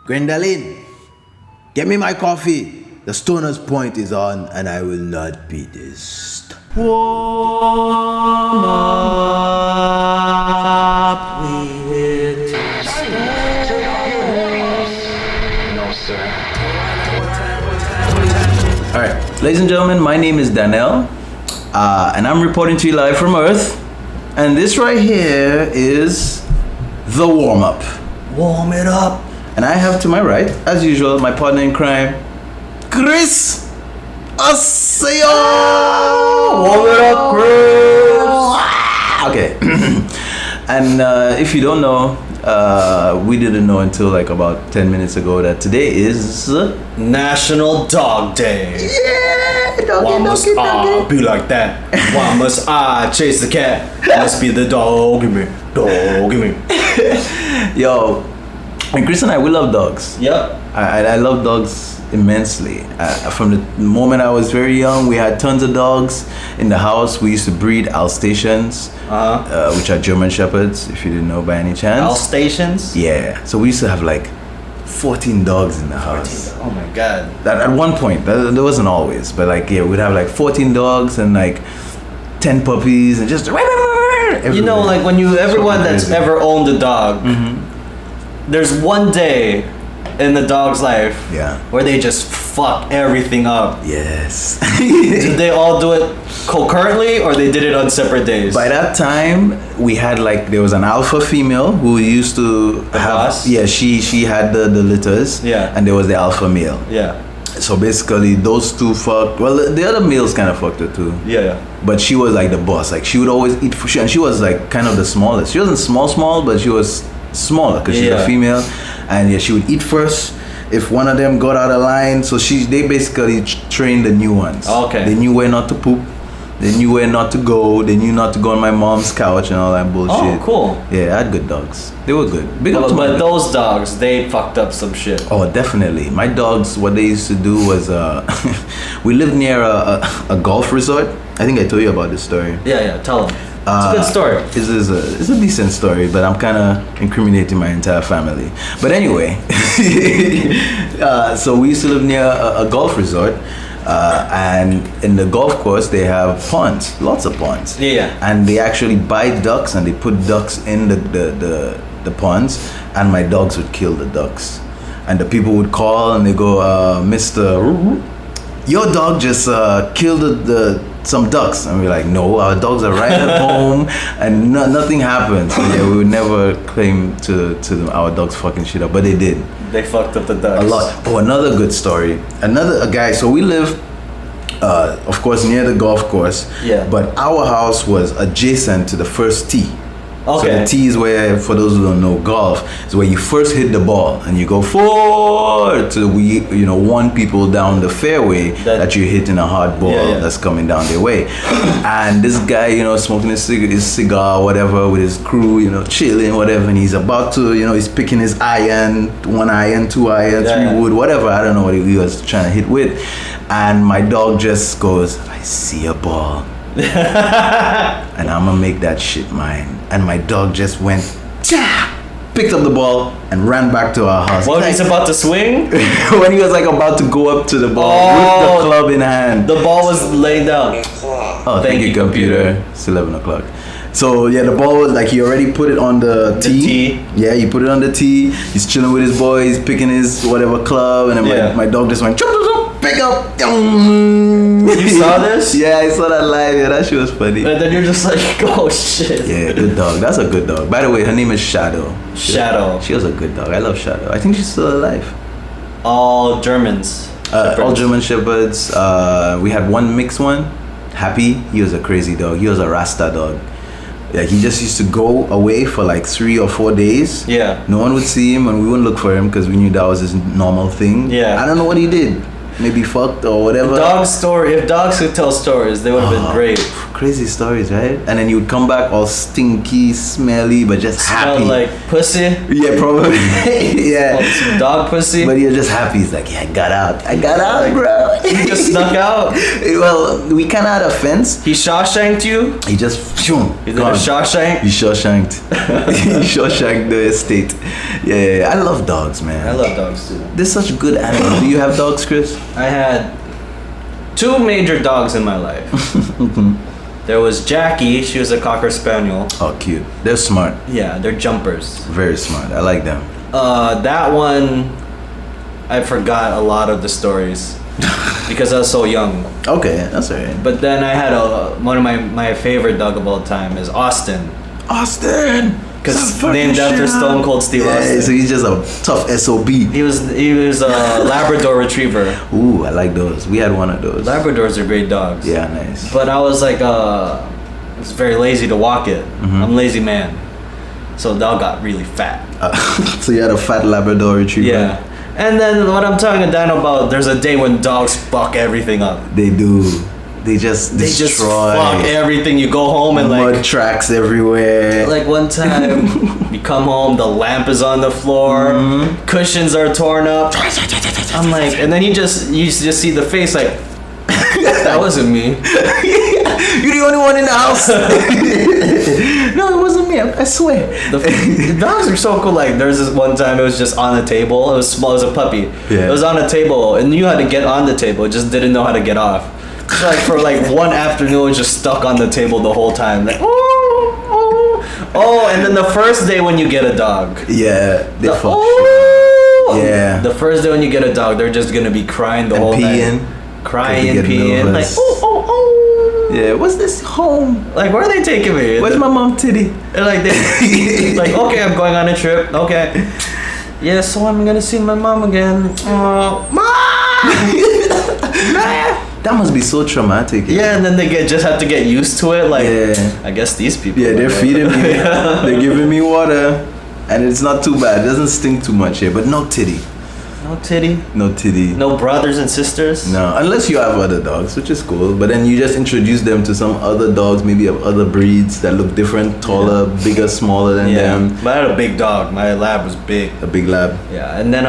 Gwendolyn, get me my coffee. The stoner's point is on and I will not be dissed. Warm up, we hit No, sir. Alright, ladies and gentlemen, my name is Danel, and I'm reporting to you live from Earth. And this right here is the warm-up. Warm it up. And I have to my right, as usual, my partner in crime, Kris. Asayo! Warm it up, Kris. Okay. And if you don't know, we didn't know until like about 10 minutes ago that today is National Dog Day. yeah, Why must I be like that? Why must I chase the cat? Must be the dog in me. Dog in me. Yo, and Kris and I, we love dogs. Yep. I love dogs immensely. From the moment I was very young, we had tons of dogs in the house. We used to breed Alsatians, which are German Shepherds, if you didn't know by any chance. Alsatians? Yeah. So we used to have like 14 dogs in the house. Oh my god. At one point, there wasn't always, but like, yeah, we'd have like 14 dogs and like 10 puppies and just everywhere. You know, like when everyone that's crazy. ever owned a dog, there's one day in the dog's life Yeah. where they just fuck everything up. Yes. Did they all do it concurrently or they did it on separate days? By that time, we had like, there was an alpha female who used to have, boss? yeah, she had the litters, Yeah. and there was the alpha male. Yeah. So basically, those two fucked. Well, the other males kind of fucked her too. Yeah. But she was like the boss. Like she would always eat for sure, and she was like kind of the smallest. She wasn't small, but she was smaller because she's Yeah. a female, and yeah, she would eat first. If one of them got out of line, so they basically trained the new ones. Okay. They knew where not to poop. They knew where not to go. They knew not to go on my mom's couch and all that bullshit. Oh, cool. Yeah, I had good dogs. They were good. Big up But, to my dogs. those dogs, they fucked up some shit. Oh, definitely. My dogs, what they used to do was, we lived near a golf resort. I think I told you about this story. Yeah, tell them. It's a good story. It's a decent story, but I'm kind of incriminating my entire family. But anyway, so we used to live near a golf resort, and in the golf course they have ponds, lots of ponds. Yeah. And they actually buy ducks and they put ducks in the ponds, and my dogs would kill the ducks. And the people would call and they go, Mr. Your dog just killed some ducks, and we're like, no, our dogs are right at home, and nothing happened. So yeah, we would never claim to our dogs fucking shit up, but they did They fucked up the ducks. a lot. Oh, another good story. A guy. So we live, of course, near the golf course. Yeah. But our house was adjacent to the first tee. So Okay. the tee is where, for those who don't know golf, is where you first hit the ball and you go forward to warn people down the fairway that you're hitting a hard ball that's coming down their way. And this guy, smoking his cigar, whatever, with his crew, chilling, whatever, and he's about to, he's picking his iron, 1 iron, 2 iron, 3 wood, whatever. I don't know what he was trying to hit with. And my dog just goes, I see a ball. And I'm gonna make that shit mine. And my dog just went, picked up the ball and ran back to our house. Well, he's about to swing. When he was like about to go up to the ball with the club in hand. The ball was laying down. Oh, thank you, computer. It's 11 o'clock. So yeah, the ball was like, he already put it on the tee. Yeah, he put it on the tee. He's chilling with his boys, picking his whatever club, and then my dog just went, pick up. You saw this? Yeah, I saw that live. Yeah, that shit was funny. And then you're just like, oh shit. Yeah, good dog. That's a good dog. By the way, her name is Shadow. Shadow. She was a good dog. I love Shadow. I think she's still alive. All Germans. All German Shepherds. We had one mixed one. Happy. He was a crazy dog. He was a Rasta dog. Yeah, he just used to go away for like 3 or 4 days. Yeah. No one would see him, and we wouldn't look for him because we knew that was his normal thing. Yeah. I don't know what he did. maybe fucked or whatever. If dogs could tell stories, they would have been great. Crazy stories, right? And then you would come back all stinky, smelly, but just happy. Smell like pussy. Yeah, probably. Yeah. Some dog pussy. But you're just happy. It's like, yeah, I got out, bro. You just snuck out. Well, we kind of had a fence. He Shawshanked you. He just, shoom, He did a Shawshank. He Shawshanked. He Shawshanked the estate. Yeah, I love dogs, man. I love dogs too. They're such good animals. Do you have dogs, Chris? I had 2 major dogs in my life. There was Jackie. She was a Cocker Spaniel. Oh, cute. They're smart. Yeah, they're jumpers. Very smart. I like them. That one, I forgot a lot of the stories because I was so young. Okay, that's alright. But then I had one of my favorite dog of all time is Austin. Austin! Because named after Stone Cold Steve Austin. Yeah, so he's just a tough SOB. He was a Labrador Retriever. Ooh, I like those. We had one of those. Labradors are great dogs. Yeah, nice. But I was like, I was very lazy to walk it. I'm a lazy man. So the dog got really fat. So you had a fat Labrador Retriever? Yeah. And then what I'm talking to Dan about, there's a day when dogs fuck everything up. They do. They just destroy. Fuck everything. You go home and mud tracks everywhere. Like one time, you come home, the lamp is on the floor, cushions are torn up. I'm like, and then you just see the face like, that wasn't me. You're the only one in the house. No, it wasn't me. I swear. The dogs are so cool. Like there's this one time it was just on the table. It was small as a puppy. Yeah. It was on a table and knew how to get on the table. It just didn't know how to get off. So like for like one afternoon, it was just stuck on the table the whole time. Like oh, and then the first day when you get a dog. Yeah, they fuck. Yeah. The first day when you get a dog, they're just gonna be crying the whole peeing. night. Crying, peeing, nervous. like oh. Yeah, what's this home? Like where are they taking me? Where's my mom titty? And like they, like okay, I'm going on a trip. Okay. Yeah, so I'm gonna see my mom again. Mom. That must be so traumatic. Yeah, and then they just have to get used to it. Like, I guess these people. Yeah, they're feeding me. They're giving me water, and it's not too bad. It doesn't stink too much here, but no titty. No titty. No titty. No brothers and sisters. No, unless you have other dogs, which is cool. But then you just introduce them to some other dogs, maybe of other breeds that look different, taller, bigger, smaller than them. But I had a big dog. My lab was big. A big lab. Yeah, and then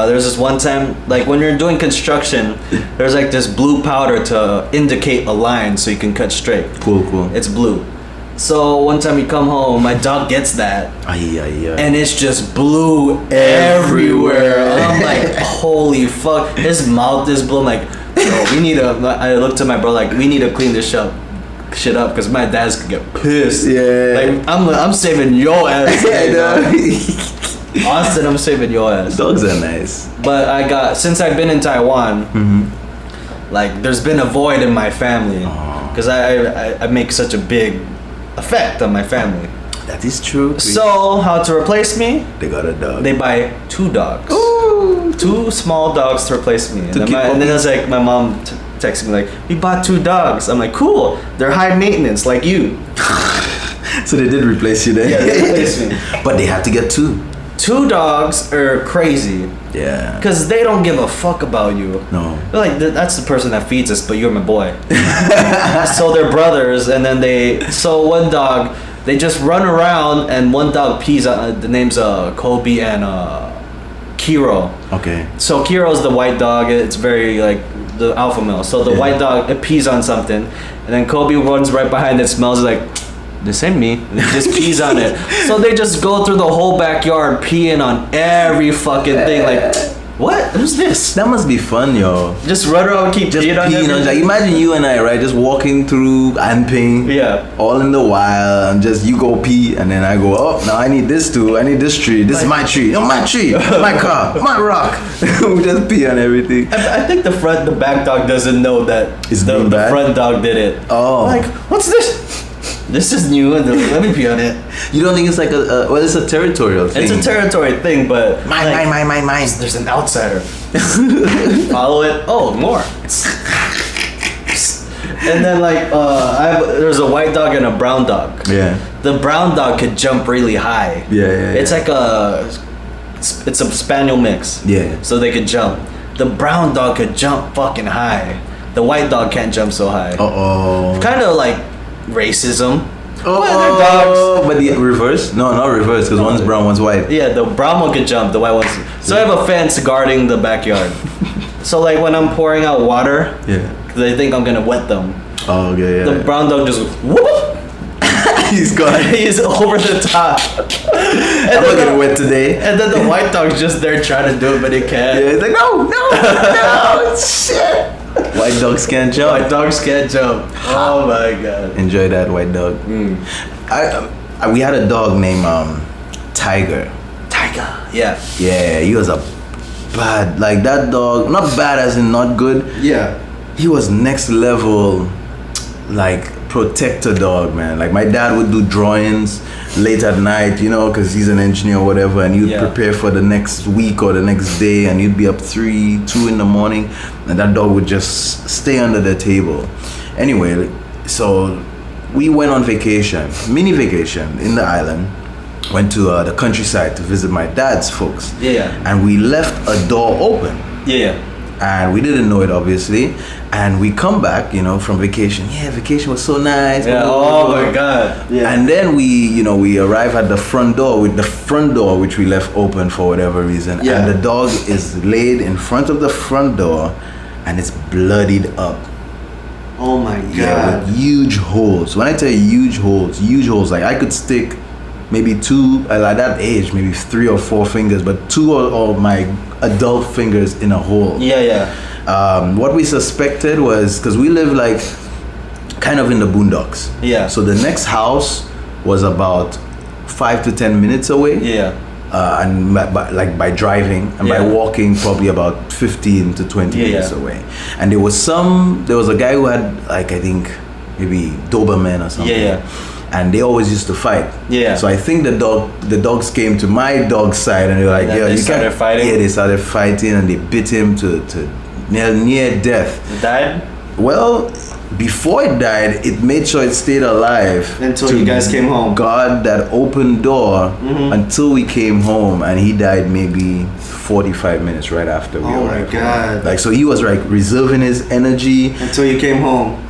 there's this one time, like when you're doing construction, there's like this blue powder to indicate a line so you can cut straight. Cool. It's blue. So one time you come home, my dog gets that, and it's just blue everywhere. I'm like, holy fuck! His mouth is blue. I'm like, yo, we need to. I looked at my bro like, we need to clean this shit up, because my dad's gonna get pissed. Yeah. Like I'm saving your ass. Austin, I'm saving your ass. Dogs are nice. But since I've been in Taiwan, like there's been a void in my family, because I make such a big effect on my family. That is true. So how to replace me? They got a dog. They buy 2 dogs. Ooh, 2 small dogs to replace me. And then it's like my mom texted me like, we bought 2 dogs. I'm like, cool. They're high maintenance like you. So they did replace you then. Yeah, they replaced me. But they have to get 2. 2 dogs are crazy. Yeah. Because they don't give a fuck about you. No. They're like, that's the person that feeds us, but you're my boy. So they're brothers, and then so one dog, they just run around, and one dog pees on, the name's Kobe and Kiro. Okay. So Kiro's the white dog, it's very like the alpha male. So the white dog, it pees on something, and then Kobe runs right behind it, smells like, this ain't me. And it just pees on it. So they just go through the whole backyard peeing on every fucking thing. Like, what? Who's this? That must be fun, yo. Just run around and keep Just peeing on everything. like imagine you and I, right? Just walking through Anping. Yeah. All in the wild, and just you go pee, and then I go, oh, now I need this too. I need this tree. This is my tree. No, my tree. My car. My rock. We just pee on everything. I think the back dog doesn't know that the front dog did it. Oh. Like, what's this? This is new, and let me pee on it. You don't think it's like well, it's a territorial thing. It's a territory thing, but mine. There's an outsider. Follow it. Oh, more. And then like there's a white dog and a brown dog. Yeah. The brown dog could jump really high. Yeah. It's like it's a spaniel mix. Yeah. So they could jump. the brown dog could jump fucking high. The white dog can't jump so high. Kind of like racism. Dogs. But the reverse? No, not reverse, because one's brown, one's white. Yeah, the brown one can jump, the white one's. So I have a fence guarding the backyard. So like when I'm pouring out water, they think I'm gonna wet them. Oh, okay, yeah. The brown dog just whoop. He's gone. He's over the top. I'm not gonna wet today. And then the white dog's just there trying to do it, but he can't. Yeah, he's like, no, shit. White dogs can't jump. White dogs can't jump. Oh my god. Enjoy that, white dog. We had a dog named Tiger. Tiger. Yeah. Yeah, he was a bad, like that dog. Not bad as in not good. Yeah. He was next level, like protector dog, man. Like my dad would do drawings late at night, you know, because he's an engineer or whatever, and you'd prepare for the next week or the next day, and you'd be up 2 in the morning, and that dog would just stay under the table. Anyway, so we went on vacation, mini vacation in the island, went to the countryside to visit my dad's folks. And we left a door open. And we didn't know it, obviously. And we come back, you know, from vacation. Yeah, vacation was so nice. Yeah. Oh my god. Yeah. And then we arrive at the front door, with the front door which we left open for whatever reason. Yeah. And the dog is laid in front of the front door, and it's bloodied up. Oh my god. Yeah, with huge holes. When I tell you huge holes, like I could stick maybe 2 at that age, maybe 3 or 4 fingers, but 2 of my adult fingers in a hole. What we suspected was, because we live like kind of in the boondocks. So the next house was about 5 to 10 minutes away. And by driving, and by walking probably about 15 to 20 minutes away. And there was a guy who had like, I think maybe Doberman or something. And they always used to fight. So I think the dogs came to my dog's side, and they were like, "Yeah, you started fighting." Yeah, they started fighting, and they bit him to near death. It died? Well, before it died, it made sure it stayed alive until you guys came home. Guard that open door until we came home, and he died maybe 45 minutes right after we arrived. Oh my god! Like, so he was like reserving his energy until you came home.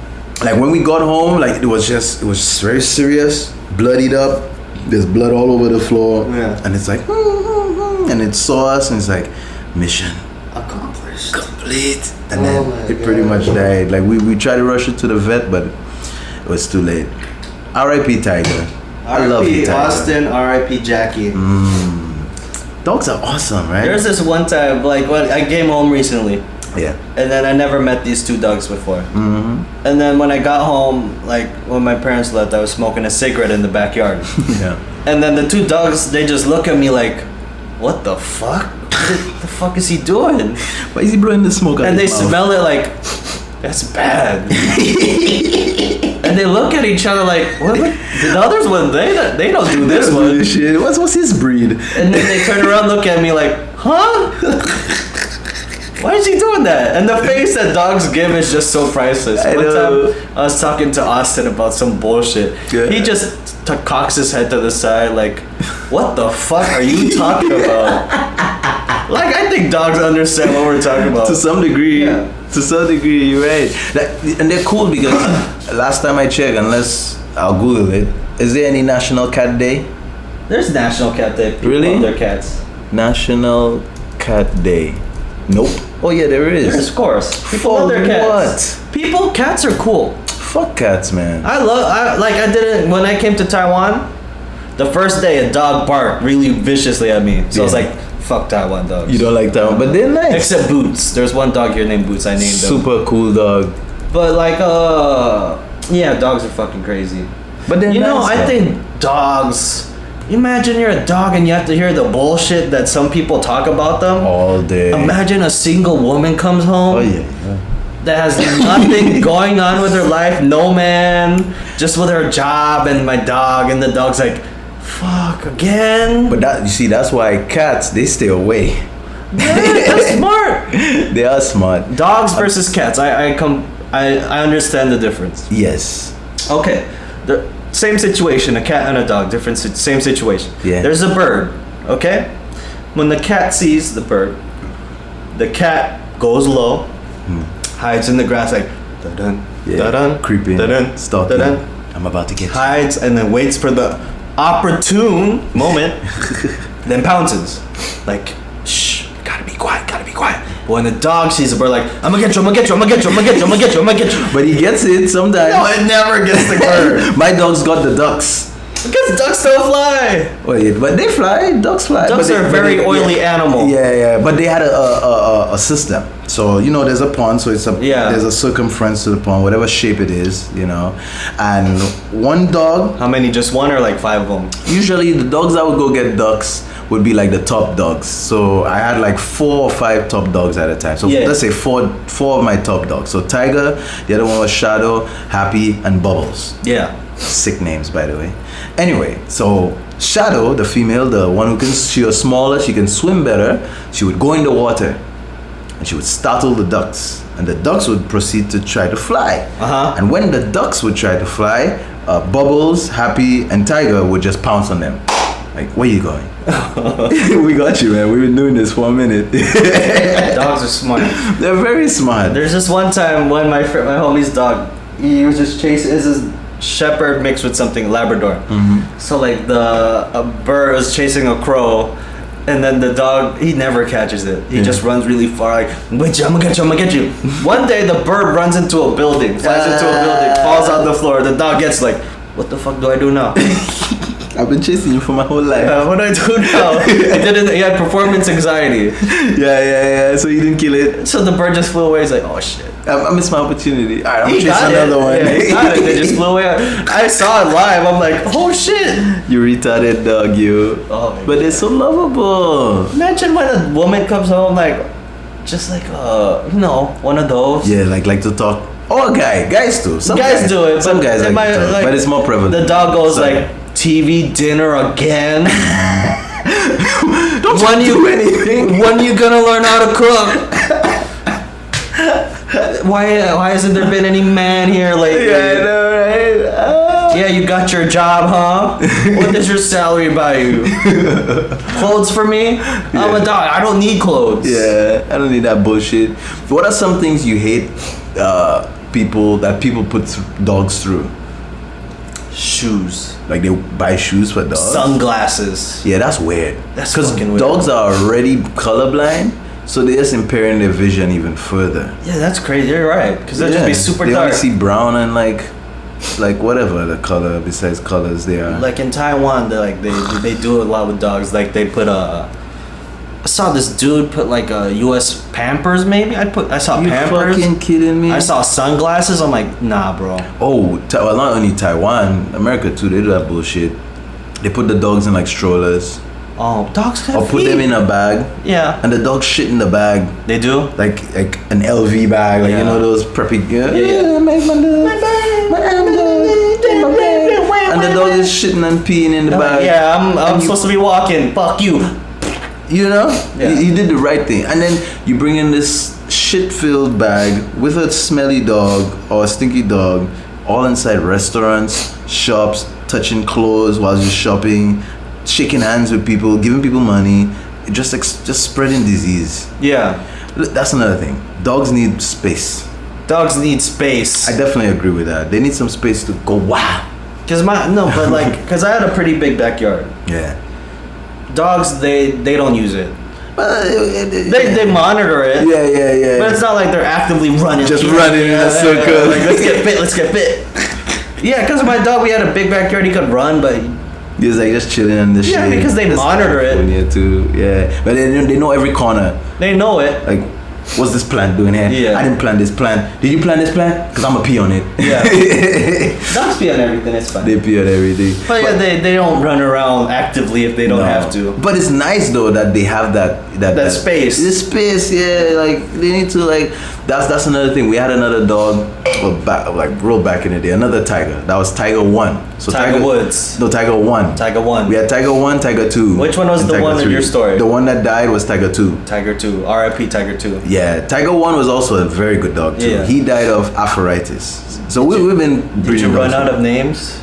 Like when we got home, like it was just very serious, bloodied up. There's blood all over the floor, and it's like, and it saw us, and it's like, mission accomplished, complete. And then it pretty much died. Like we tried to rush it to the vet, but it was too late. R.I.P. Tiger. I love you, Tiger. Austin. R.I.P. Jackie. Dogs are awesome, right? There's this one time, like when I came home recently. And then I never met these 2 dogs before. And then when I got home, like when my parents left, I was smoking a cigarette in the backyard. And then the 2 dogs, they just look at me like, what the fuck? What the fuck is he doing? Why is he blowing the smoke out And they his mouth? smell it like, that's bad. And they look at each other like, what? The others one, they don't do this one. Shit. What's his breed? And then they turn around, look at me like, huh? Why is he doing that? And the face that dogs give is just so priceless. One time I was talking to Austin about some bullshit. He just cocks his head to the side like, what the fuck are you talking about? Like, I think dogs understand what we're talking about. To some degree. To some degree, you're right. And they're cool because last time I checked, unless I'll Google it, is there any National Cat Day? There's National Cat Day. People love their cats. National Cat Day. Nope. Oh yeah, there is. There's of course. People love their cats. What? Cats are cool. Fuck cats, man. I didn't, when I came to Taiwan, the first day a dog barked really viciously at me. So I was like, fuck Taiwan dogs. You don't like Taiwan, but they're nice. Except Boots. There's one dog here named Boots. I named him. Super cool dog. But like, yeah, dogs are fucking crazy. But they're nice, I think dogs. Imagine you're a dog and you have to hear the bullshit that some people talk about them all day. Imagine a single woman comes home. That has nothing going on with her life, no man, just with her job and my dog, and the dog's like, fuck again. But that's why cats, they stay away. Yeah, they're smart. They are smart. Dogs versus cats. I understand the difference. Yes. Okay. The same situation, a cat and a dog, same situation. There's a bird, okay? When the cat sees the bird, the cat goes low, hides in the grass like da-dun, da-dun, creeping, da-dun, stalking. da-dun, I'm about to get you. hides and then waits for the opportune moment, then pounces. Like, shh, gotta be quiet, gotta be quiet. But when the dog sees a bird, like, I'm gonna get you, I'm gonna get you, I'm gonna get you, I'm gonna get you, I'm gonna get you, I'm gonna get you. But he gets it sometimes. No, it never gets the bird. My dog's got the ducks. Because ducks don't fly. Wait, but they fly. Ducks fly. Ducks But are a very oily animal. Yeah. But they had a system. So there's a pond. So there's a circumference to the pond, whatever shape it is. And one dog. How many? Just one or like 5 of them? Usually the dogs that would go get ducks would be like the top dogs. So I had like 4 or 5 top dogs at a time. So let's say four of my top dogs. So Tiger, the other one was Shadow, Happy, and Bubbles. Yeah. Sick names, by the way. Anyway, so Shadow, the female, the one she was smaller, she can swim better. She would go in the water and she would startle the ducks, and the ducks would proceed to try to fly. And when the ducks would try to fly, Bubbles, Happy, and Tiger would just pounce on them. Like, where you going? We got you, man. We've been doing this for a minute. Dogs are smart. They're very smart. There's this one time when my homie's dog, he was just chasing. This is shepherd mixed with something Labrador. So like a bird was chasing a crow, and then the dog, he never catches it. He just runs really far. Like, wait, I'm gonna get you, I'm gonna get you. One day the bird runs into a building, flies into a building, falls on the floor. The dog gets like, what the fuck do I do now? I've been chasing you for my whole life. What do I do now? He had performance anxiety. Yeah. So you didn't kill it. So the bird just flew away. He's like, oh shit. I missed my opportunity. All right, I'm chasing another one. Yeah, he got it. They just flew away. I saw it live. I'm like, oh shit. You retarded dog, you. Oh, but they're so lovable. Imagine when a woman comes home, like, just like, one of those. Yeah, like to talk. Or a guy. Guys do. Some guys do it. Some guys like to talk, but it's more prevalent. The dog goes like, TV dinner again. Don't do anything. When you gonna learn how to cook? Why hasn't there been any man here lately? Yeah, I know, right? Yeah, you got your job, huh? What does your salary buy you? Clothes for me? I'm a dog. I don't need clothes. Yeah, I don't need that bullshit. What are some things you hate people put dogs through? Shoes. Like they buy shoes for dogs? Sunglasses. Yeah, that's weird. That's fucking weird. Dogs are already colorblind, so they're just impairing their vision even further. Yeah, that's crazy. You're right. Because they'll just be super dark. They only see brown and like whatever the color besides colors they are. Like in Taiwan, they do a lot with dogs. Like they put I saw this dude put like a U.S. Pampers maybe. I saw You Pampers. fucking kidding me? I saw sunglasses. I'm like, nah, bro. Oh, well, not only Taiwan, America too. They do that bullshit. They put the dogs in like strollers. Oh, dogs have Or put them in a bag. Yeah. And the dog shit in the bag. They do? Like an LV bag, like those preppy. Yeah. My and the dog is shitting and peeing in the bag. Yeah, I'm supposed to be walking. Fuck you. You know? Yeah. You did the right thing. And then you bring in this shit-filled bag with a smelly dog or a stinky dog, all inside restaurants, shops, touching clothes while you're shopping, shaking hands with people, giving people money, just spreading disease. Yeah. That's another thing. Dogs need space. Dogs need space. I definitely agree with that. They need some space to go wow. Cause I had a pretty big backyard. Yeah. Dogs, they don't use it. But They monitor it. Yeah. But it's not like they're actively running. Just running in a circle. Like, let's get bit. Yeah, because my dog, we had a big backyard. He could run, but he was like just chilling in the shade. Yeah, because they monitor it. California too. Yeah, but they know every corner. They know it. Like, what's this plant doing here? Yeah. I didn't plant this plant. Did you plant this plant? Because I'm going to pee on it. Yeah. Dogs pee on everything. It's fine. They pee on everything. But yeah, they don't run around actively if they don't have to. But it's nice though that they have that space. The space, yeah. Like they need to like. That's another thing. We had another dog, real back in the day. Another tiger. That was Tiger 1. So Tiger Woods. No, Tiger 1. Tiger 1. We had Tiger 1, Tiger 2. Which one was the one in your story? The one that died was Tiger 2. Tiger 2. R.I.P. Tiger 2. Yeah, Tiger 1 was also a very good dog too. Yeah. He died of arthritis. So we've been breeding. Did you run dogs out of names?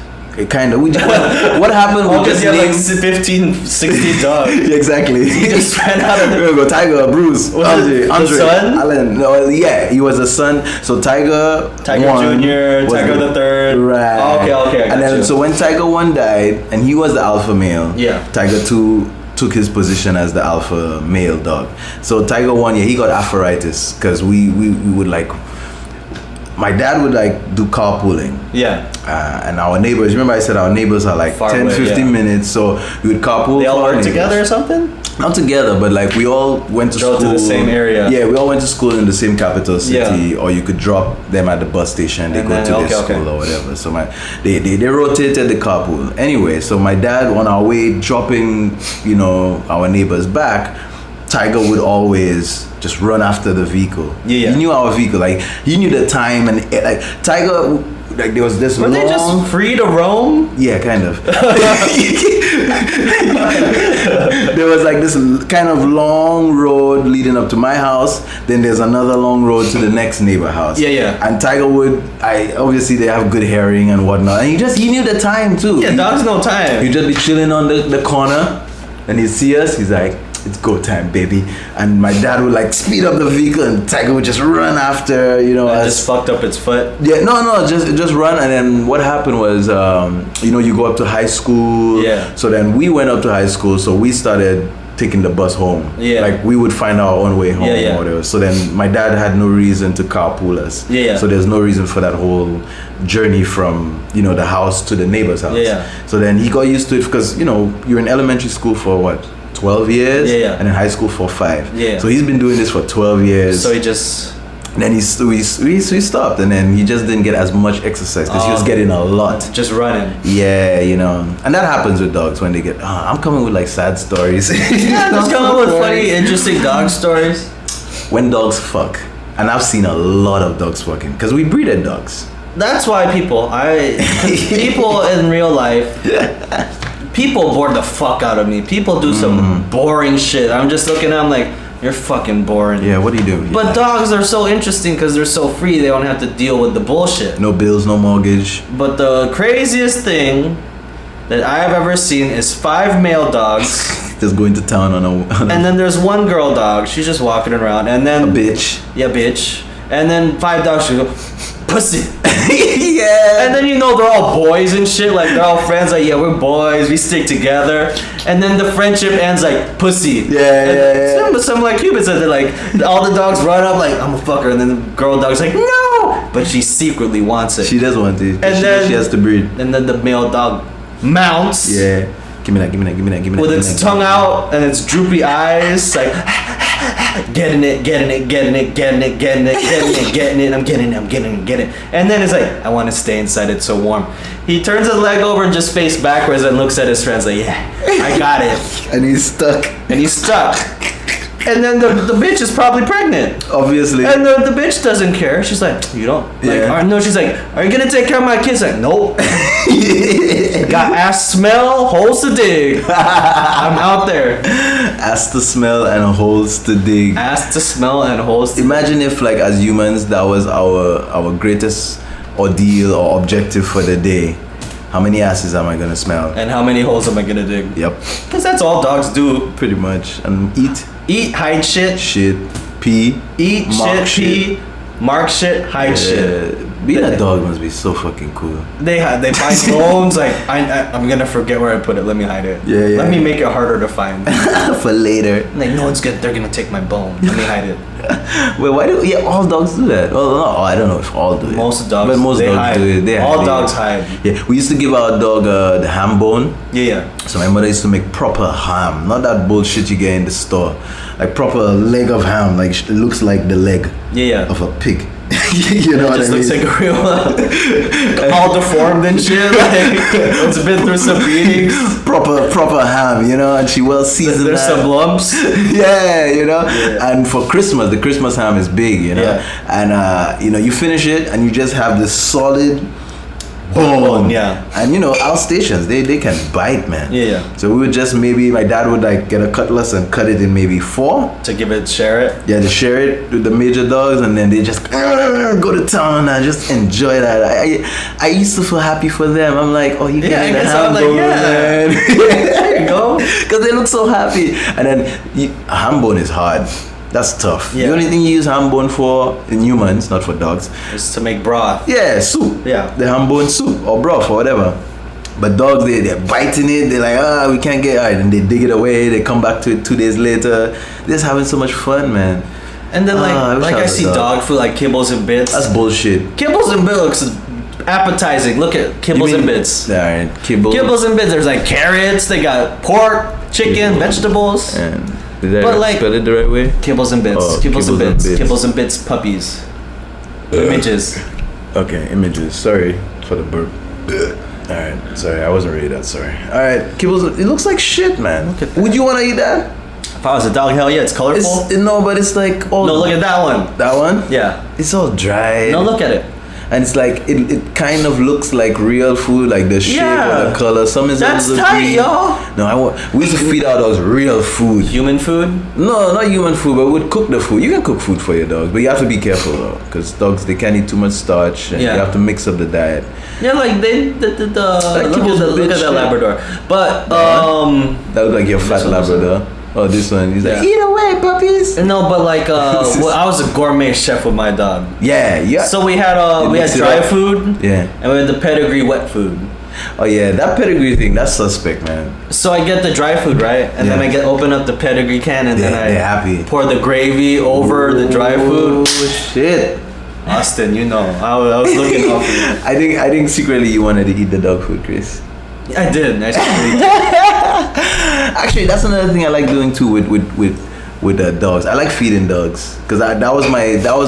Kind of. What happened? Oh, We because just you have like named 15, 16 dogs. exactly. You just ran out of We're the. gonna go Tiger, Bruce, Was Andre, it the Andre, son? Alan. No, yeah, he was a son. So Tiger one Jr., was Tiger the third. Right. Oh, okay, I got and then you. so when Tiger 1 died, and he was the alpha male. Yeah. Tiger 2 took his position as the alpha male dog. So Tiger 1, yeah, he got arthritis because we would like. My dad would like do carpooling. Yeah. And our neighbors, remember I said our neighbors are like Far 10, away, 15 yeah. minutes. So we would carpool. They all for our work neighbors. together or something? Not together, but like we all went to Drove school to the same area. Yeah, we all went to school in the same capital city, Yeah. or you could drop them at the bus station. They And go then- to their okay, school okay. or whatever. So they rotated the carpool. Anyway, so my dad on our way dropping, our neighbors back, Tiger would always just run after the vehicle. Yeah. He knew our vehicle, like he knew the time, and like Tiger, like there was this Were long. they just free to roam? Yeah, kind of. There was like this kind of long road leading up to my house. Then there's another long road to the next neighbor house. Yeah. And Tiger would, obviously they have good hearing and whatnot. And he knew the time too. Yeah, dogs know time. He'd just be chilling on the corner, and he'd see us. He's like, "It's go time, baby." And my dad would like speed up the vehicle, and Tiger would just run after, I us. just fucked up its foot. Yeah, no, just run. And then what happened was, you go up to high school. Yeah. So then we went up to high school, so we started taking the bus home. Yeah. Like we would find our own way home Yeah. or whatever. So then my dad had no reason to carpool us. Yeah. So there's no reason for that whole journey from, the house to the neighbor's house. Yeah. So then he got used to it because, you're in elementary school for what? 12 years. Yeah. And in high school for 5. Yeah. So he's been doing this for 12 years. So he just. And then we stopped, and then he just didn't get as much exercise because he was getting a lot. Just running. Yeah, and that happens with dogs when they get. I'm coming with like sad stories. Yeah, just come up with funny, interesting dog stories. When dogs fuck, and I've seen a lot of dogs fucking because we breeded dogs. That's why people in real life, people bore the fuck out of me. People do some boring shit. I'm just looking at them like, you're fucking boring. Yeah, what do you do? But dogs are so interesting because they're so free. They don't have to deal with the bullshit. No bills, no mortgage. But the craziest thing that I have ever seen is 5 male dogs. Just going to town on a And then there's 1 girl dog. She's just walking around. And then a bitch. Yeah, bitch. And then 5 dogs should go, pussy. Yeah. And then they're all boys and shit. Like they're all friends. Like, yeah, we're boys. We stick together. And then the friendship ends like pussy. Yeah. Some like Cupid said that like all the dogs run up like I'm a fucker, and then the girl dog's like no, but she secretly wants it. She does want it. And then she has to breed. And then the male dog mounts. Yeah. Give me that. With Give me its that. tongue out and its droopy eyes, like getting it. I'm getting it. And then it's like, I want to stay inside. It's so warm. He turns his leg over and just face backwards and looks at his friends like, yeah, I got it. And he's stuck. And then the bitch is probably pregnant. Obviously. And the bitch doesn't care. She's like, you don't? Yeah. No, she's like, are you going to take care of my kids? Like, nope. Got ass smell, holes to dig. I'm out there. Ass to smell and holes to dig. Ass to smell and holes to dig. Imagine if, like, as humans, that was our greatest ordeal or objective for the day. How many asses am I gonna smell? And how many holes am I going to dig? Yep. Because that's all dogs do. Pretty much. And eat. Eat, hide shit. Pee. Eat, mark shit, pee, mark shit, hide shit. Being a dog must be so fucking cool. They find bones. Like I'm gonna forget where I put it. Let me hide it. Yeah. Let me make it harder to find. For later. Like no one's gonna. They're gonna take my bone. Let me hide it. Wait, why do all dogs do that? Well, no, I don't know if all do it. Most dogs. But most they dogs hide. do it. All dogs hide. Yeah, we used to give our dog the ham bone. Yeah. So my mother used to make proper ham, not that bullshit you get in the store. Like proper leg of ham, like it looks like the leg of a pig. You know It what just I mean? looks like a real all deformed and shit. Like it's been through some beatings. proper ham, and she well seasoned. There's some lumps. Yeah, And for Christmas, the Christmas ham is big, Yeah. And you finish it and you just have this solid boom. Yeah. And you know, Alsatians, they can bite, man. Yeah. So we would just maybe, my dad would like get a cutlass and cut it in maybe 4. To share it? Yeah, to share it with the major dogs, and then they just go to town and just enjoy that. I used to feel happy for them. I'm like, oh, you getting the ham bone, man. There you go. Because they look so happy. And then ham bone is hard. That's tough. Yeah. The only thing you use ham bone for in humans, not for dogs, is to make broth. yeah, soup. Yeah. The ham bone soup or broth or whatever. But dogs, they're biting it. They're like, we can't get it. And they dig it away. They come back to it 2 days later. They're just having so much fun, man. And then I see dog. dog food like kibbles and bits. That's bullshit. Kibbles and bits looks appetizing. Look at kibbles and bits. Alright, kibbles. Kibbles and bits. There's like carrots. They got pork, chicken, vegetables. And did I But, like, spell it the right way? Kibbles and bits. Oh, Kibbles and kibbles and bits. bits. Kibbles and bits. Puppies. Images. Okay, images. Sorry for the burp. Alright, sorry, I wasn't really that sorry. Alright, kibbles. It looks like shit, man. Look at that. Would you want to eat that? If I was a dog, hell yeah, it's colorful. No, but it's like all. No, look at that one. that one. Yeah. It's all dry. No, look at it. And it's like it kind of looks like real food, like the shape Yeah. or the color. Some is That's also tight, green. y'all. No, we used to feed our dogs real food. Human food. No, not human food, but we'd cook the food. You can cook food for your dogs, but you have to be careful though, because dogs, they can't eat too much starch, and Yeah. you have to mix up the diet. Yeah, like the kibbles and look bits at that shit. Labrador. But That looks like your fat one also. Labrador. Oh, this one. He's like, Yeah. eat away, puppies. no, but like well, I was a gourmet chef with my dog. Yeah. So we had mix it dry up. food. Yeah. And we had the pedigree wet food. Oh yeah, that pedigree thing, that's suspect, man. So I get the dry food, right? And then Yeah. I open up the pedigree can and then They're I happy. pour the gravy over the dry food. Oh shit. Austin, you know, I was looking out for you. I think secretly you wanted to eat the dog food, Chris. I did. Actually, that's another thing I like doing too with the dogs. I like feeding dogs because that was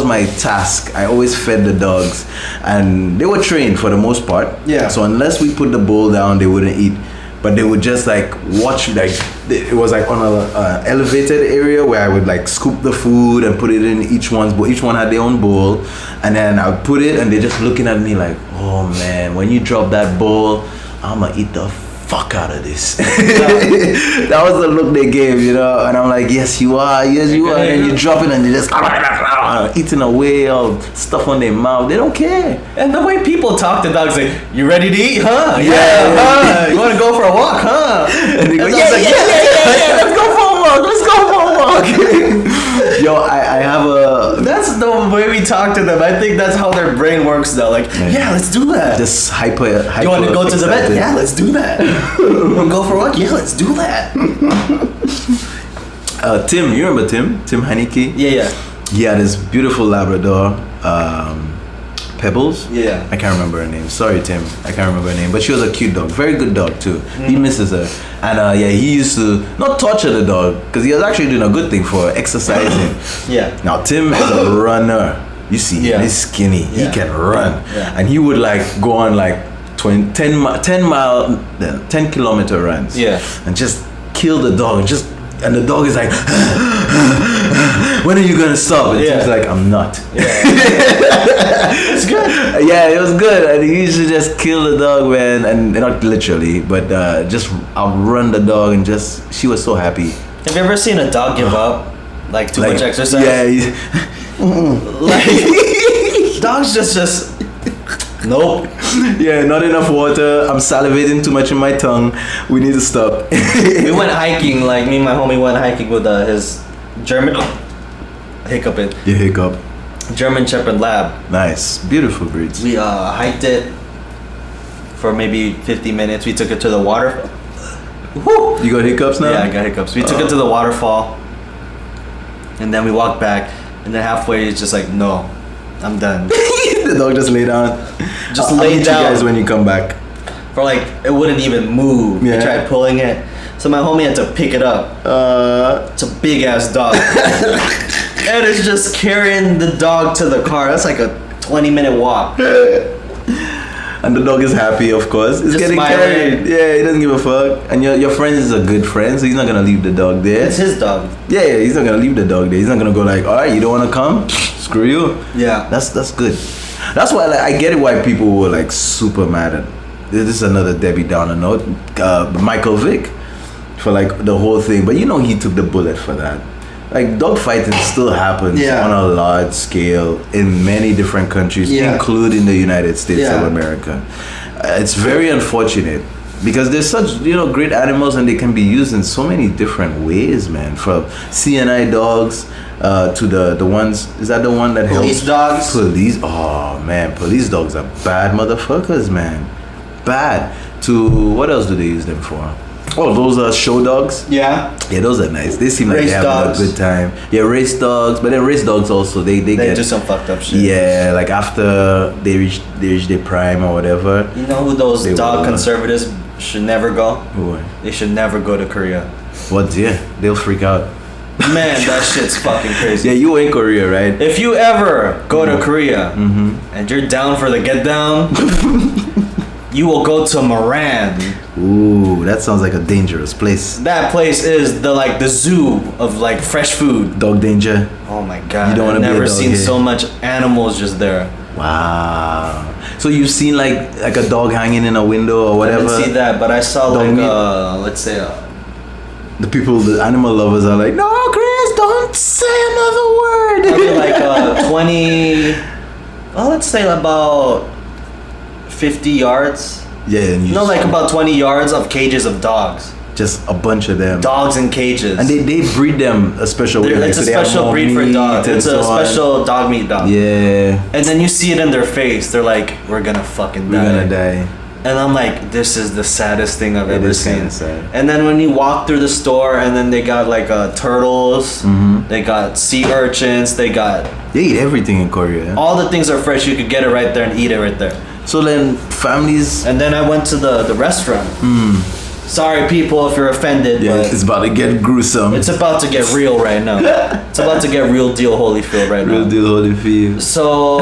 my task. I always fed the dogs, and they were trained for the most part. Yeah. So unless we put the bowl down, they wouldn't eat. But they would just like watch, like it was like on a elevated area where I would like scoop the food and put it in each one's bowl. Each one had their own bowl, and then I would put it, and they're just looking at me like, oh man, when you drop that bowl, I'ma eat the fuck out of this. That was the look they gave, you know. And I'm like, yes you are, and you drop it and you just eating away, all stuff on their mouth. They don't care. And the way people talk to dogs, like, you ready to eat, huh? Yeah. Huh? You want to go for a walk, huh? And they go, And yeah, I was like, let's go for a walk. Let's go for a walk. Yo, I have a. That's the way we talk to them. I think that's how their brain works though. Like, yeah, let's do that. Just hyper. You want to go to the bed? excited. Yeah, let's do that. You want to go for a walk? Yeah, let's do that. Tim, you remember Tim? Tim Haneke? Yeah. He had this beautiful Labrador, Pebbles. Yeah. I can't remember her name. Sorry, Tim. I can't remember her name. But she was a cute dog. Very good dog, too. He misses her. And he used to not torture the dog because he was actually doing a good thing for her, exercising. Yeah. Now, Tim is a runner. You see, Yeah. he's skinny. Yeah. He can run. Yeah. And he would like go on like 10 kilometer runs. Yeah. And just kill the dog. And the dog is like, when are you gonna stop? And Yeah. Tim's like, I'm not. It's good. Yeah, it was good. And he used to just kill the dog, man, and not literally, but just outrun the dog, and she was so happy. Have you ever seen a dog give up? Like too much exercise? Yeah. Like, dogs just nope. Yeah, not enough water. I'm salivating too much in my tongue. We need to stop. We went hiking, like me and my homie went hiking with his German hiccup it. You hiccup. German Shepherd Lab. Nice. Beautiful breeds. We hiked it for maybe 50 minutes. We took it to the water. Woo! You got hiccups now? Yeah, I got hiccups. We took it to the waterfall, and then we walked back, and then halfway it's just like, no, I'm done. The dog just lay down. Just I'll lay meet down. you guys when you come back. For like, it wouldn't even move. Yeah. We tried pulling it, so my homie had to pick it up. It's a big ass dog, and it's just carrying the dog to the car. That's like a 20-minute walk. And the dog is happy, of course. It's Just getting smiling. carried. Yeah, he doesn't give a fuck. And your friend is a good friend, so he's not gonna leave the dog there. It's his dog. Yeah, he's not gonna leave the dog there. He's not gonna go like, all right, you don't wanna come? Screw you. Yeah. That's good. That's why I get it why people were like super mad at. This is another Debbie Downer note. Michael Vick for like the whole thing, but he took the bullet for that. Like dog fighting still happens on a large scale in many different countries, including the United States of America. It's very unfortunate because they're such great animals and they can be used in so many different ways, man. From CNI dogs to the ones. Is that the one that police helps? dogs? Police. Oh man, police dogs are bad motherfuckers, man. Bad. To what else do they use them for? Oh, those are show dogs? Yeah. Yeah, those are nice. They seem like Race they're having dogs. a good time. Yeah, race dogs. But then race dogs also, they get... do some fucked up shit. Yeah, like after they reach their prime or whatever. You know who those dog conservatives should never go? Who? They should never go to Korea. What? Yeah, they'll freak out. Man, that shit's fucking crazy. Yeah, you were in Korea, right? If you ever go to Korea and you're down for the get down, you will go to Moran. Ooh, that sounds like a dangerous place. That place is the zoo of like fresh food. Dog danger. Oh my god! You don't want to be a I've never dog seen here. so much animals just there. Wow. So you've seen like a dog hanging in a window or whatever? I didn't see that, but I saw Dog like let's say the animal lovers are like, no, Chris, don't say another word. probably like 20. Well, let's say about 50 yards. Yeah, and Like about 20 yards of cages of dogs. just a bunch of them. Dogs in cages. And they breed them a special way. It's so a they have special more breed for meat dogs. and It's so a on. special dog meat dog. Yeah, And then you see it in their face. They're like, we're gonna fucking die. we're gonna die. And I'm like, this is the saddest thing I've It ever is seen. kinda sad. And then when you walk through the store, and then they got like turtles, they got sea urchins, they got They eat everything in Korea. all the things are fresh. You could get it right there and eat it right there. So then families. And then I went to the restaurant. Sorry, people, if you're offended, Yeah, but it's about to get gruesome. it's about to get real right now. It's about to get real deal Holyfield right Real now. deal, Holyfield. So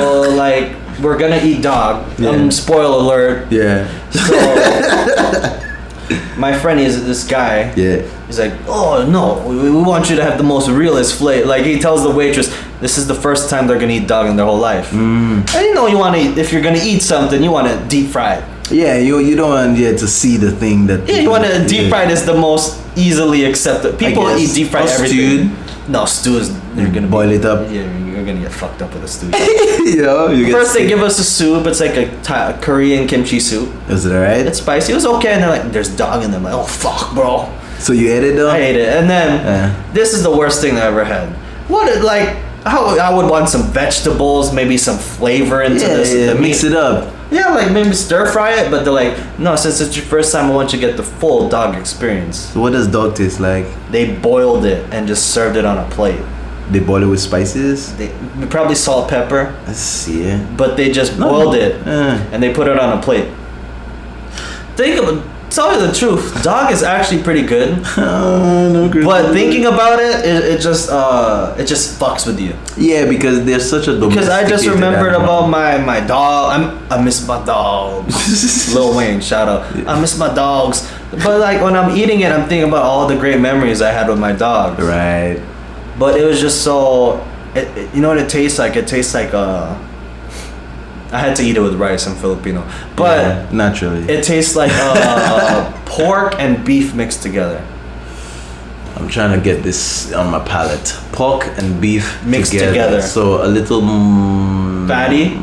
like, we're gonna eat dog. Yeah. Spoiler alert. Yeah, So my friend is this guy. yeah. He's like, oh no, we want you to have the most realist flavor. Like he tells the waitress, this is the first time they're gonna eat dog in their whole life. And you want to, if you're gonna eat something, you want it deep fried. Yeah, you don't want to see the thing that. Yeah, you want it deep fried is the most easily accepted. People guess. eat deep fried Or everything. No, stew is you're gonna Boil it up. Yeah, you're gonna get fucked up with a stew. You get First they sick. give us a soup. It's like a Korean kimchi soup. Is it alright? It's spicy. It was okay, and they're like, there's dog in them. Like, oh fuck, bro. So you ate it though? I ate it, and then this is the worst thing I ever had. I would want some vegetables, maybe some flavor into this. Yeah, the mix meat. it up. Yeah, like maybe stir fry it, but they're like, no, since it's your first time, I want you to get the full dog experience. So what does dog taste like? They boiled it and just served it on a plate. They boil it with spices. They probably salt, pepper, Let's see. but they just boiled it and they put it on a plate. Tell you the truth, dog is actually pretty good. No, Chris. But thinking about it just fucks with you. Yeah, because they're such a Because I just domesticated remembered animal. about my dog. I miss my dogs. Lil Wayne, shout out. I miss my dogs. But like when I'm eating it, I'm thinking about all the great memories I had with my dogs. Right. But it was just so. You know what it tastes like? It tastes like I had to eat it with rice. I'm Filipino, but Yeah, naturally. it tastes like pork and beef mixed together. I'm trying to get this on my palate. Pork and beef Mixed together. So a little fatty,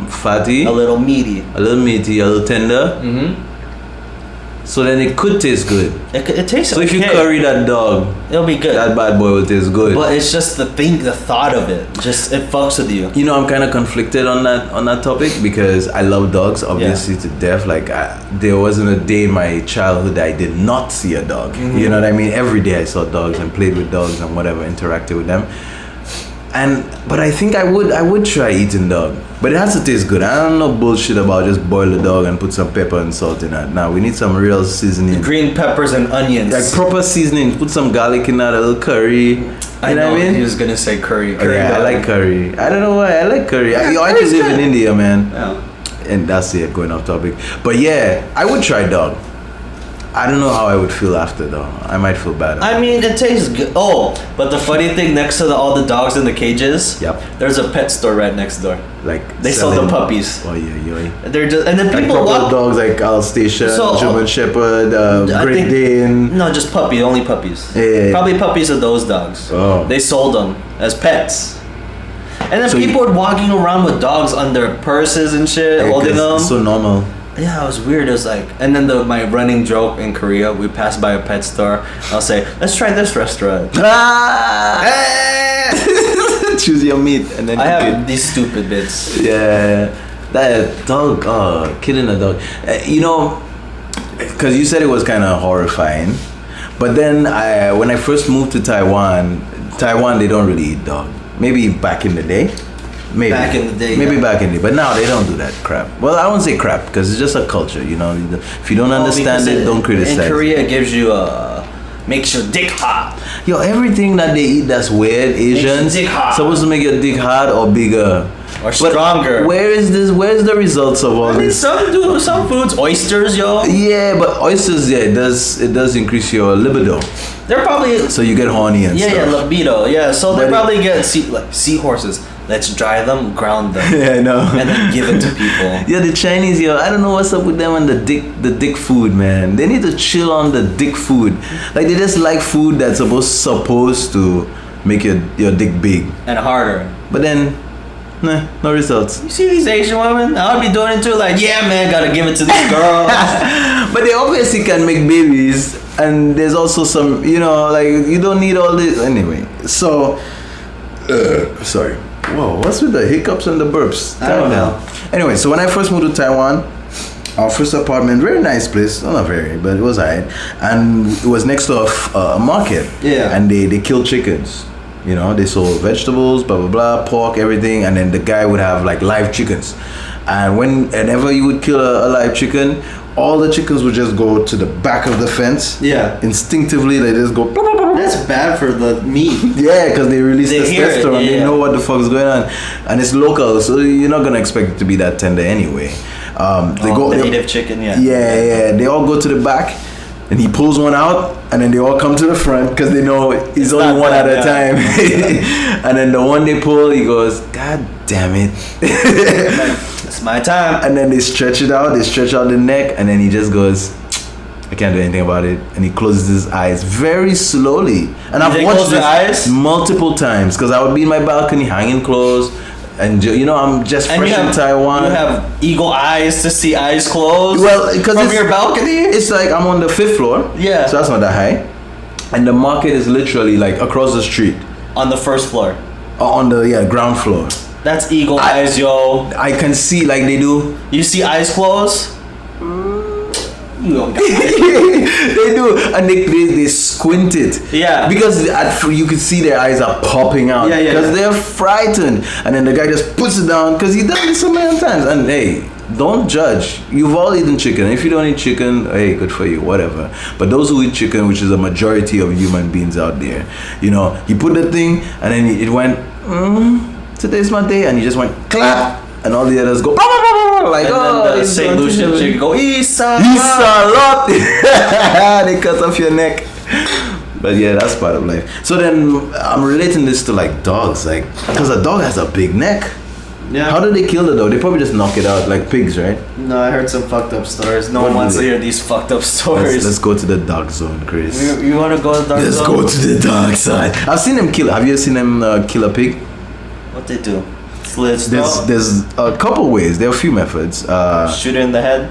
A little meaty. a little meaty, a little tender. Mm-hmm. So then it could taste good. It tastes. So if you okay. curry that dog, it'll be good. that bad boy will taste good. But it's just the thought of it. Just it fucks with you. You know, I'm kind of conflicted on that topic because I love dogs, obviously to death. Like there wasn't a day in my childhood that I did not see a dog. Mm-hmm. You know what I mean? Every day I saw dogs and played with dogs and whatever, interacted with them. But I think I would try eating dog. But it has to taste good. I don't know bullshit about just boil the dog and put some pepper and salt in it. Now we need some real seasoning. Green peppers and onions. Like proper seasoning. Put some garlic in that, a little curry. I know what he was gonna say curry. Oh, yeah, I like curry. I don't know why I like curry. I curry's actually live in good. India, man. Yeah. And that's it, going off topic. But yeah, I would try dog. I don't know how I would feel after though. I might feel bad. I mean, it tastes good. Oh, but the funny thing, next to all the dogs in the cages, Yep. there's a pet store right next door. Like They sell the puppies. Oh yeah. They're just, and then Like people couple of walk. dogs like Alsatian, German Shepherd, I Great think- Dane. No, just puppy, only puppies. Yeah. Probably puppies of those dogs. Oh. They sold them as pets. And then So people were walking around with dogs on their purses and shit, Yeah, holding 'cause them. it's so normal. Yeah, it was weird. It was like, and then my running joke in Korea, we passed by a pet store. I'll say, let's try this restaurant. Choose your meat and then I cook have these stupid bits. it. Yeah, that dog. Killing a dog. You know, because you said it was kind of horrifying, but then when I first moved to Taiwan they don't really eat dog. Maybe back in the day. Maybe Back in the day, maybe yeah. back in the day, but now they don't do that crap. Well, I won't say crap because it's just a culture, you know. If you don't understand Because it, don't criticize. In Korea, it gives you makes your dick hot. Yo, everything that they eat that's weird, Asians, dick hard. supposed to make your dick hard or bigger. Or But stronger. where is this? Where's the results of all I mean, this? some foods, oysters, yo. Yeah, but oysters, yeah, it does increase your libido, They're probably so you get horny and yeah, stuff. libido, yeah. So they But it- probably get seahorses. Let's dry them, ground them, Yeah, I know. and then give it to people. Yeah, the Chinese, yo, I don't know what's up with them and the dick food, man. They need to chill on the dick food. Like they just like food that's supposed to make your dick big, And harder. but then, nah, no results. You see these Asian women? I would be doing it too. Like, yeah, man, gotta give it to this girl. But they obviously can make babies, and there's also some, you know, like you don't need all this anyway. So, sorry. Whoa, what's with the hiccups and the burps? I don't know. Anyway, so when I first moved to Taiwan, our first apartment, very nice place, well, not very, but it was alright, and it was next to a market. Yeah. And they killed chickens. You know, they sold vegetables, blah blah blah, pork, everything, and then the guy would have like live chickens. And whenever you would kill a live chicken, all the chickens would just go to the back of the fence. Yeah. Instinctively, they just go. Blah, blah, blah, blah. That's bad for the meat. Yeah, because they release They hear it, testosterone. They yeah. know what the fuck is going on, and it's local, so you're not gonna expect it to be that tender anyway. The native chicken, yeah. Yeah. They all go to the back, and he pulls one out, and then they all come to the front because they know he's only not one that, at a time. And then the one they pull, he goes, "God damn it!" It's my time. And then they stretch it out. They stretch out the neck, and then he just goes, "I can't do anything about it." And he closes his eyes very slowly. And I've they watched close their this eyes? multiple times because I would be in my balcony hanging clothes, and you know I'm just And fresh in Taiwan. You have eagle eyes to see eyes closed. Well, because from your balcony. it's like I'm on the 5th floor. Yeah. So that's not that high. And the market is literally like across the street. On the first floor. On the ground floor. That's eagle eyes, yo. I can see like they do. You see eyes closed? You don't got They do, and they squint it. Yeah. Because you can see their eyes are popping out. Yeah, Because yeah. they're frightened, and then the guy just puts it down because he done it so many times. And hey, don't judge. You've all eaten chicken. If you don't eat chicken, hey, good for you, whatever. But those who eat chicken, which is a majority of human beings out there, you know, he put the thing, and then it went. Today's my day, and he just went clap, and all the others go blah, blah, blah, blah, like And then the it's St. going to Lucian heaven. chick go, Isa. Lot. They cut off your neck. But yeah, that's part of life. So then I'm relating this to like dogs, like because a dog has a big neck. Yeah. How do they kill the dog? They probably just knock it out like pigs, right? No, I heard some fucked up stories. No What one wants do to they- hear these fucked up stories. Let's go to the dog zone, Chris. You want to go to the dark Let's zone? go to the dark side. I've seen them kill. Have you seen them kill a pig? What they do? Slit its throat? There's a couple ways. There are a few methods. Shoot it in the head?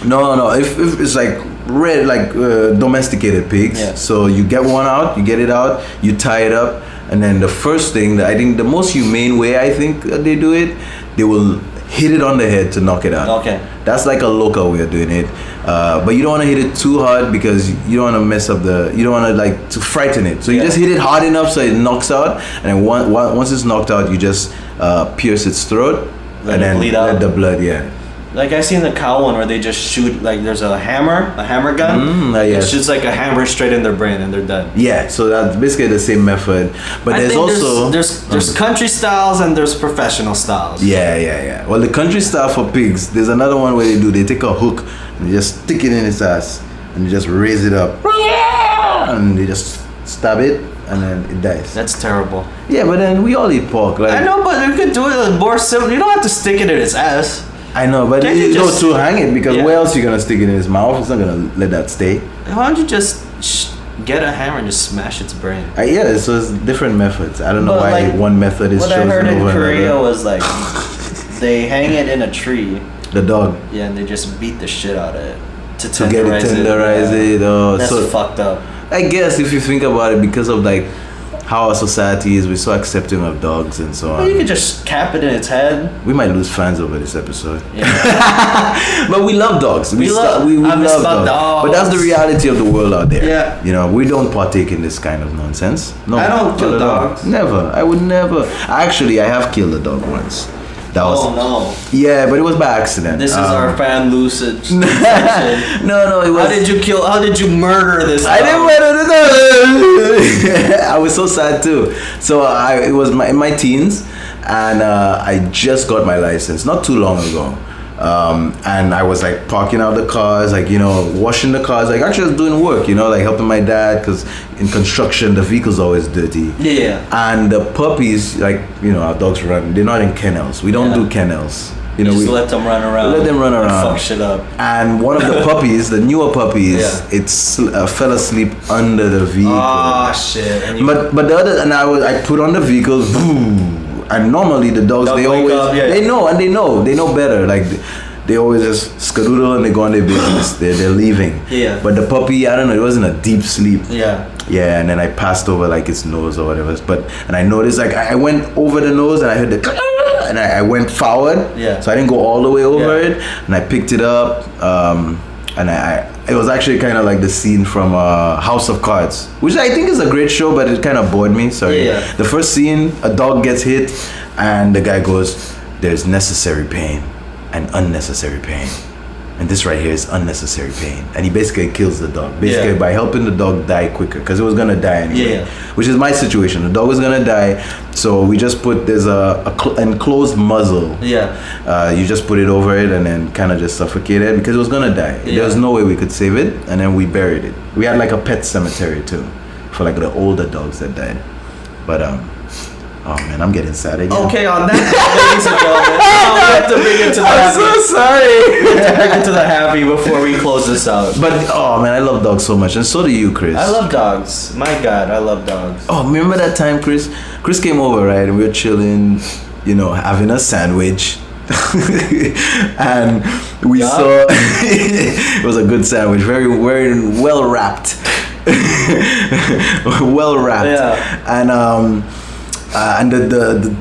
No. If it's like red, like domesticated pigs, Yeah. so you get one out, you get it out, you tie it up, and then the first thing that I think the most humane way I think they do it, they will hit it on the head to knock it out. Okay. That's like a local way of doing it, but you don't want to hit it too hard because you don't want to mess up you don't want to like to frighten it. So you Yeah. just hit it hard enough so it knocks out, and then once it's knocked out, you just pierce its throat Let and it then bleed out. let the blood, yeah. Like I seen the cow one where they just shoot, like there's a hammer gun. yes. It shoots like a hammer straight in their brain and they're dead. Yeah, so that's basically the same method, but I there's think also there's country styles and there's professional styles. yeah. Well, the country style for pigs, there's another one where they take a hook and they just stick it in its ass, and you just raise it up, and they just stab it, and then it dies. That's terrible. Yeah, but then we all eat pork. Like, I know, but you could do it more simple. You don't have to stick it in its ass. I know, but Can't you you just- to hang it, because Yeah. where else are you gonna stick it in his mouth? It's not gonna let that stay. Why don't you just get a hammer and just smash its brain? Yeah, so it's different methods. I don't know But, why like, one method is What I chosen heard in over Korea another. was like they hang it in a tree, The dog. yeah, and they just beat the shit out of it to To get it tenderize Yeah. it. Oh, That's so fucked up. I guess if you think about it, because of like how our society is, we're so accepting of dogs and so Well, you on. could just cap it in its head. We might lose fans over this episode. Yeah. But we love dogs. We love- we I miss love my dogs. But that's the reality of the world out there. Yeah. You know, we don't partake in this kind of nonsense. No, I don't kill not at all. dogs. Never. I would never. Actually, I have killed a dog once. That was Oh no! yeah, but it was by accident. This is our fan lucid. no, it was. How did you kill? How did you murder this? I dog? didn't murder the dog. I was so sad too. So it was in my teens, and I just got my license not too long ago. And I was like parking out the cars, like, you know, washing the cars, like actually I was doing work, you know, like helping my dad, because in construction the vehicle's always dirty. Yeah. And the puppies, like, you know, our dogs run, they're not in kennels. We don't Yeah. do kennels. You know, Just we let them run around. let them run and around. fuck shit up. And one of the puppies, the newer puppies, Yeah. fell asleep under the vehicle. Ah shit. And you, But the other, and I put on the vehicle, boom, and normally the dogs, Dog they wake always up, yeah. they know better. Like they always just skadoodle and they go on their business. They're leaving. Yeah. But the puppy, I don't know, it wasn't a deep sleep. yeah. Yeah, and then I passed over like its nose or whatever. And I noticed, like, I went over the nose and I heard the and I went forward. Yeah. So I didn't go all the way over Yeah. it, and I picked it up. And it was actually kind of like the scene from House of Cards, which I think is a great show, but it kind of bored me. Sorry. Yeah. The first scene, a dog gets hit, and the guy goes, "There's necessary pain and unnecessary pain." And this right here is unnecessary pain. And he basically kills the dog. Basically Yeah. by helping the dog die quicker. Because it was going to die anyway. Yeah. Which is my situation. The dog was going to die. So we just there's a enclosed muzzle. Yeah. You just put it over it and then kind of just suffocate it. Because it was going to die. Yeah. There was no way we could save it. And then we buried it. We had like a pet cemetery too. For like the older dogs that died. But, oh man, I'm getting sad again. Okay, on that, ladies and gentlemen, we have to bring it to the I'm happy. so sorry. Bring it to the happy before we close this out. But oh man, I love dogs so much, and so do you, Chris. I love dogs. My God, I love dogs. Oh, remember that time, Chris? Chris came over, right? And we were chilling, you know, having a sandwich. And we Yeah. saw it was a good sandwich, very, very well wrapped. Well wrapped. Yeah. And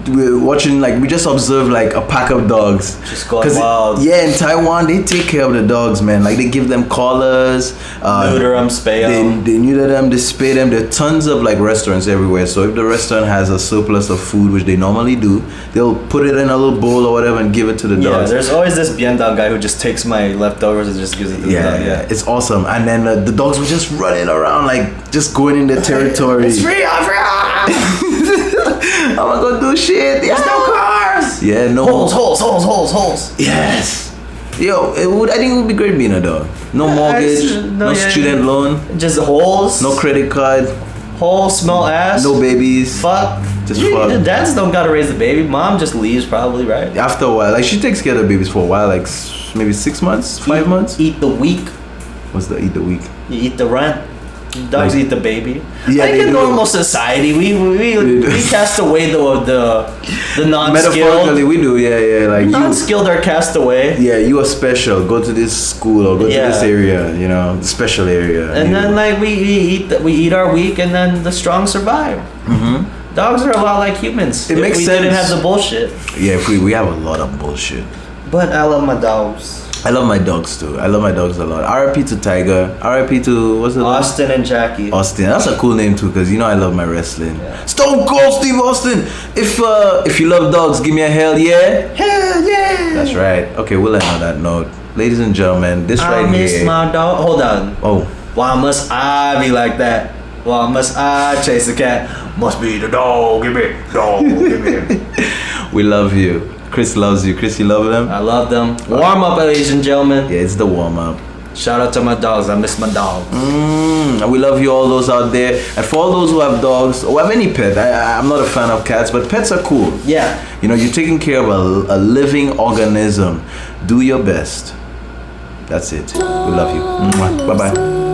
we were watching, like, we just observed like a pack of dogs Just going wild. yeah, in Taiwan they take care of the dogs, man. Like they give them collars, Neuter them, spay them. they neuter them, they spay them. There are tons of like restaurants everywhere. So if the restaurant has a surplus of food, which they normally do, they'll put it in a little bowl or whatever and give it to the Yeah, dogs. there's always this bien dog guy who just takes my leftovers and just gives it to the dog. Yeah, it's awesome. And then the dogs were just running around, like just going in their territory. It's free, I'm free. I'm not gonna do shit. There's no cars. Yeah, no Holes. Yes. Yo, I think it would be great being a dog. No mortgage, no student loan, Just holes. no credit card, Holes, smell ass. no babies. Fuck. Just You- fuck. The dads don't gotta raise the baby. Mom just leaves probably, right? After a while, like she takes care of the babies for a while, like maybe 6 months, 5 months. Eat the week. What's the eat the week? You eat the rent. Dogs Like- eat the baby. Yeah, like they in do. normal society, we do. cast away the non-skilled. Metaphorically, we do. Yeah. Like you. Non-skilled are cast away. Yeah, you are special. Go to this school or go Yeah. to this area. You know, special area. And You- then like we eat our week, and then the strong survive. Mm-hmm. Dogs are a lot like humans. It if makes we didn't sense. have the bullshit. yeah, if we have a lot of bullshit. But I love my dogs. I love my dogs too. I love my dogs a lot. R.I.P. to Tiger. R.I.P. to what's the Austin and Jackie. Austin. That's a cool name too, because you know I love my wrestling. Yeah. Stone Cold Steve Austin. If you love dogs, give me a hell yeah. Hell yeah! That's right. Okay, we'll end on that note, ladies and gentlemen. This I right miss here. my dog. Hold on. Oh, Why must I be like that? Why must I chase the cat? Must be the dog. Give me dog. Give me. we love you. Chris loves you. Chris, you love them. I love them. Warm up, ladies and gentlemen. Yeah, it's the warm up. Shout out to my dogs. I miss my dogs. We love you all those out there. And for all those who have dogs or have any pet, I'm not a fan of cats, but pets are cool. Yeah. You know, you're taking care of a living organism. Do your best. That's it. We love you. Bye-bye.